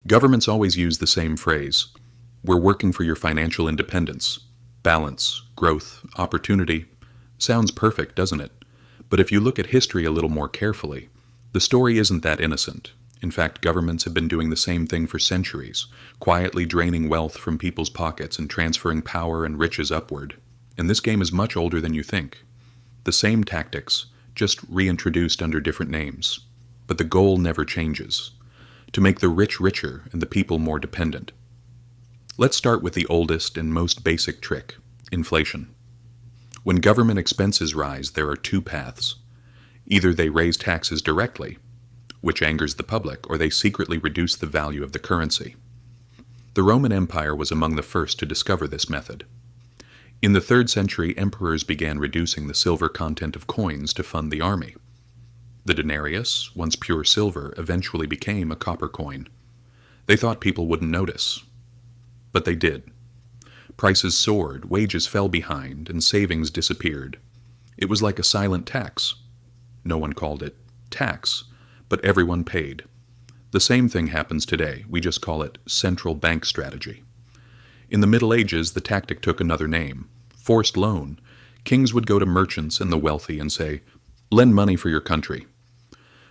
Governments always use the same phrase. We're working for your financial independence. Balance, growth, opportunity. Sounds perfect, doesn't it? But if you look at history a little more carefully, the story isn't that innocent. In fact, governments have been doing the same thing for centuries, quietly draining wealth from people's pockets and transferring power and riches upward. And this game is much older than you think. The same tactics, just reintroduced under different names. But the goal never changes: to make the rich richer and the people more dependent. Let's start with the oldest and most basic trick: inflation. When government expenses rise, there are two paths. Either they raise taxes directly, which angers the public, or they secretly reduce the value of the currency. The Roman Empire was among the first to discover this method. In the 3rd century, emperors began reducing the silver content of coins to fund the army. The denarius, once pure silver, eventually became a copper coin. They thought people wouldn't notice. But they did. Prices soared, wages fell behind, and savings disappeared. It was like a silent tax. No one called it tax, but everyone paid. The same thing happens today. We just call it central bank strategy. In the Middle Ages, the tactic took another name: forced loan. Kings would go to merchants and the wealthy and say, "Lend money for your country."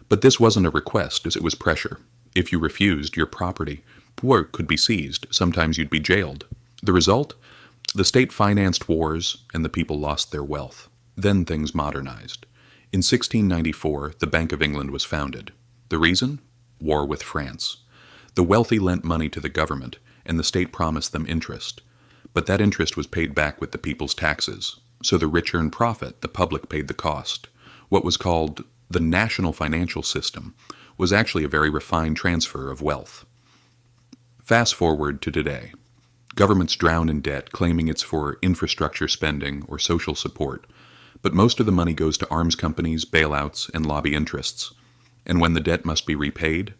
But this wasn't a request, as it was pressure. If you refused, your property, work, could be seized. Sometimes you'd be jailed. The result? The state financed wars, and the people lost their wealth. Then things modernized. In 1694, the Bank of England was founded. The reason? War with France. The wealthy lent money to the government, and the state promised them interest. But that interest was paid back with the people's taxes. So the rich earned profit, the public paid the cost. What was called the national financial system was actually a very refined transfer of wealth. Fast forward to today. Governments drown in debt, claiming it's for infrastructure spending or social support. But most of the money goes to arms companies, bailouts, and lobby interests. And when the debt must be repaid,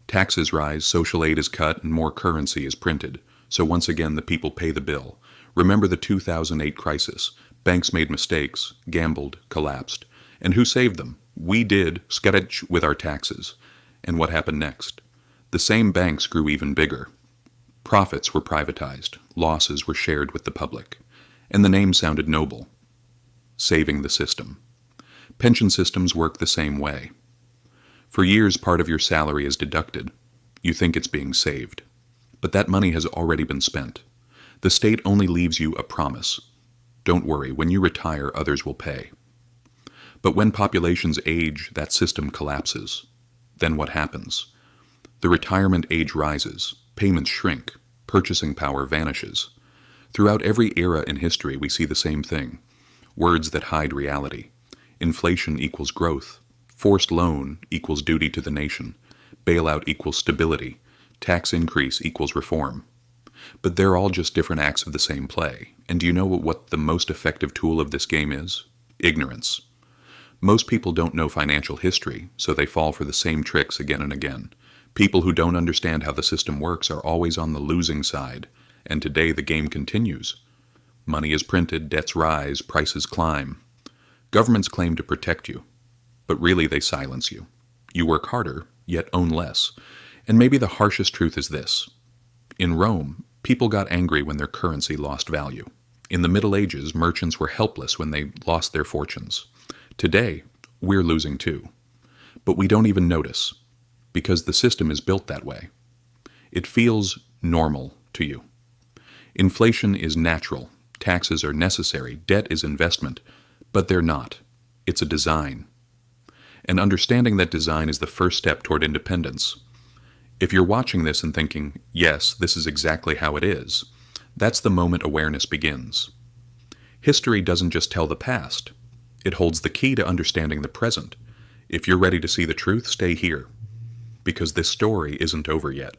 taxes rise, social aid is cut, and more currency is printed. So once again, the people pay the bill. Remember the 2008 crisis. Banks made mistakes, gambled, collapsed. And who saved them? We did, sketch with our taxes. And what happened next? The same banks grew even bigger. Profits were privatized, losses were shared with the public. And the name sounded noble: saving the system. Pension systems work the same way. For years, part of your salary is deducted. You think it's being saved. But that money has already been spent. The state only leaves you a promise. Don't worry, when you retire, others will pay. But when populations age, that system collapses. Then what happens? The retirement age rises, payments shrink, purchasing power vanishes. Throughout every era in history, we see the same thing. Words that hide reality. Inflation equals growth. Forced loan equals duty to the nation. Bailout equals stability. Tax increase equals reform. But they're all just different acts of the same play. And do you know what the most effective tool of this game is? Ignorance. Most people don't know financial history, so they fall for the same tricks again and again. People who don't understand how the system works are always on the losing side, and today the game continues. Money is printed, debts rise, prices climb. Governments claim to protect you, but really they silence you. You work harder, yet own less. And maybe the harshest truth is this. In Rome, people got angry when their currency lost value. In the Middle Ages, merchants were helpless when they lost their fortunes. Today, we're losing too. But we don't even notice, because the system is built that way. It feels normal to you. Inflation is natural. Taxes are necessary. Debt is investment. But they're not. It's a design. And understanding that design is the first step toward independence. If you're watching this and thinking, yes, this is exactly how it is, that's the moment awareness begins. History doesn't just tell the past. It holds the key to understanding the present. If you're ready to see the truth, stay here, because this story isn't over yet.